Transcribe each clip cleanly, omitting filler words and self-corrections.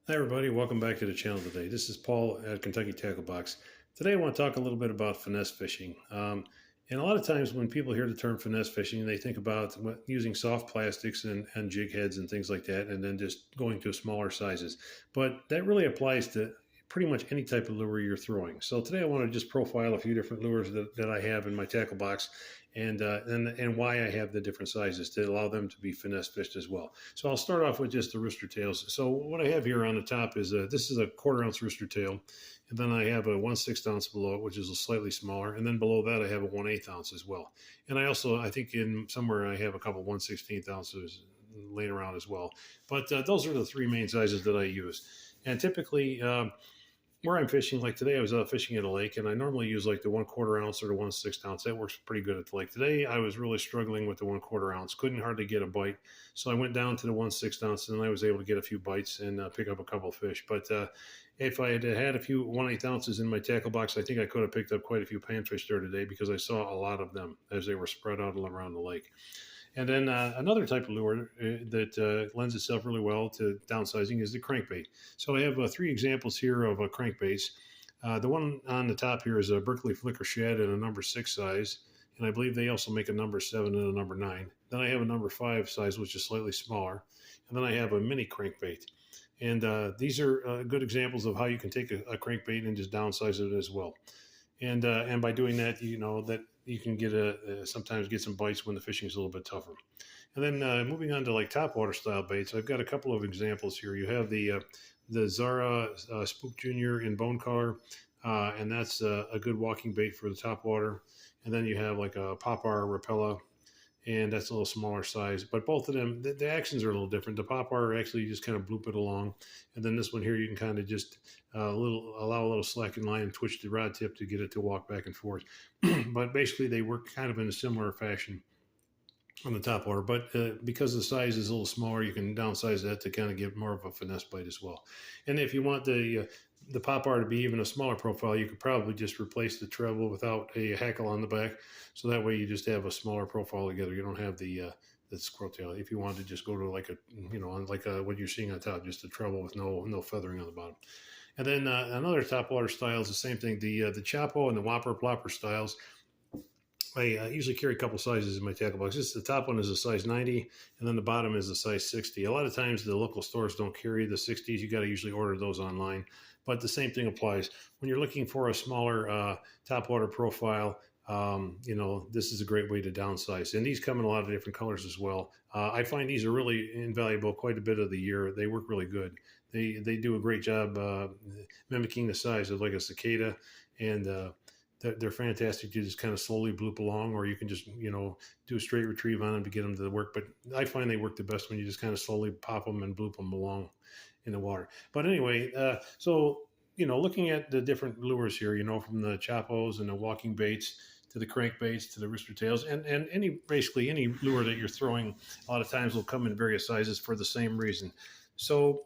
Hi, everybody. Welcome back to the channel today. This is Paul at Kentucky Tacklebox. Today, I want to talk a little bit about finesse fishing. And a lot of times, when people hear the term finesse fishing, they think about using soft plastics and jig heads and things like that, and then just going to smaller sizes. But that really applies to pretty much any type of lure you're throwing. So today, I want to just profile a few different lures that I have in my tackle box, and why I have the different sizes to allow them to be finesse fished as well. So I'll start off with just the rooster tails. So what I have here on the top is this is a 1/4 ounce rooster tail, and then I have a 1/6 ounce below it, which is a slightly smaller, and then below that I have a 1/8 ounce as well. And I think in somewhere I have a couple 1/16 ounces laying around as well. But those are the three main sizes that I use. And typically, where I'm fishing, like today, I was out fishing at a lake, and I normally use like the 1/4 ounce or the 1/6 ounce. That works pretty good at the lake. Today, I was really struggling with the 1/4 ounce. Couldn't hardly get a bite, so I went down to the 1/6 ounce, and I was able to get a few bites and pick up a couple of fish. But if I had a few 1/8 ounces in my tackle box, I think I could have picked up quite a few panfish there today because I saw a lot of them as they were spread out around the lake. And then another type of lure that lends itself really well to downsizing is the crankbait. So I have three examples here of crankbaits. The one on the top here is a Berkeley Flicker Shad in a number 6 size, and I believe they also make a number 7 and a number 9. Then I have a number 5 size, which is slightly smaller, and then I have a mini crankbait. And these are good examples of how you can take a crankbait and just downsize it as well. And by doing that, you know that you can get sometimes get some bites when the fishing is a little bit tougher. And then moving on to like topwater style baits, I've got a couple of examples here. You have the Zara Spook Junior in bone color, and that's a good walking bait for the topwater. And then you have like a Popar Rapella, and that's a little smaller size. But both of them, the actions are a little different. The Popar actually you just kind of bloop it along, and then this one here you can kind of just allow a little slack in line and twitch the rod tip to get it to walk back and forth. But basically, they work kind of in a similar fashion on the top water, but because the size is a little smaller, you can downsize that to kind of give more of a finesse bite as well. And if you want the pop bar to be even a smaller profile, you could probably just replace the treble without a hackle on the back, so that way you just have a smaller profile together. You don't have the squirrel tail. If you want to just go to like what you're seeing on top, just a treble with no feathering on the bottom. And then another topwater style is the same thing. The Chapo and the Whopper Plopper styles. I usually carry a couple sizes in my tackle box. The top one is a size 90, and then the bottom is a size 60. A lot of times the local stores don't carry the 60s. You got to usually order those online. But the same thing applies. When you're looking for a smaller topwater profile, this is a great way to downsize. And these come in a lot of different colors as well. I find these are really invaluable quite a bit of the year. They work really good. They do a great job mimicking the size of like a cicada, and they're fantastic to just kind of slowly bloop along, or you can just do a straight retrieve on them to get them to work. But I find they work the best when you just kind of slowly pop them and bloop them along in the water. But anyway, so looking at the different lures here, from the chapos and the walking baits to the crankbaits to the rooster tails, and basically any lure that you're throwing, a lot of times will come in various sizes for the same reason. So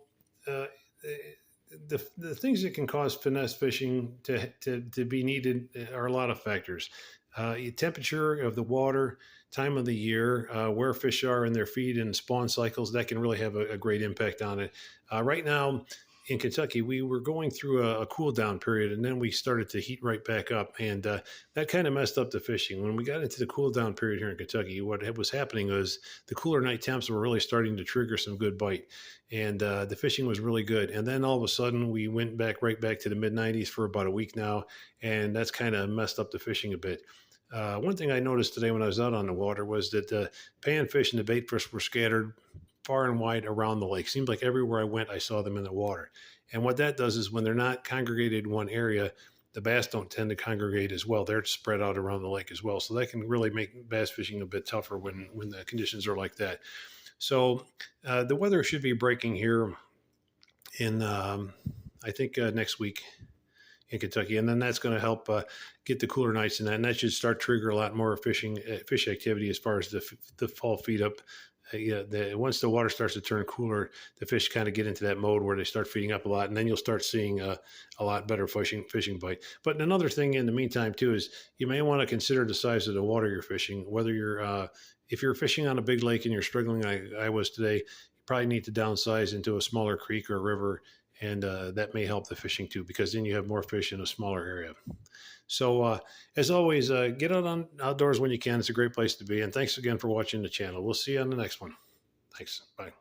the things that can cause finesse fishing to be needed are a lot of factors. Temperature of the water, time of the year, where fish are in their feed and spawn cycles, that can really have a great impact on it. Right now in Kentucky, we were going through a cool down period, and then we started to heat right back up, and that kind of messed up the fishing. When we got into the cool down period here in Kentucky, what was happening was the cooler night temps were really starting to trigger some good bite, and the fishing was really good. And then all of a sudden, we went right back to the mid 90s for about a week now, and that's kind of messed up the fishing a bit. One thing I noticed today when I was out on the water was that the panfish and the bait fish were scattered far and wide around the lake. Seemed like everywhere I went, I saw them in the water. And what that does is when they're not congregated in one area, the bass don't tend to congregate as well. They're spread out around the lake as well. So that can really make bass fishing a bit tougher when the conditions are like that. So the weather should be breaking here in, I think, next week in Kentucky. And then that's going to help get the cooler nights in that. And that should start trigger a lot more fish activity as far as the fall feed up. Once the water starts to turn cooler, the fish kind of get into that mode where they start feeding up a lot, and then you'll start seeing a lot better fishing bite. But another thing in the meantime too is you may want to consider the size of the water you're fishing. Whether you're if you're fishing on a big lake and you're struggling, like I was today, you probably need to downsize into a smaller creek or river and that may help the fishing too, because then you have more fish in a smaller area. So, as always, get out on outdoors when you can. It's a great place to be. And thanks again for watching the channel. We'll see you on the next one. Thanks. Bye.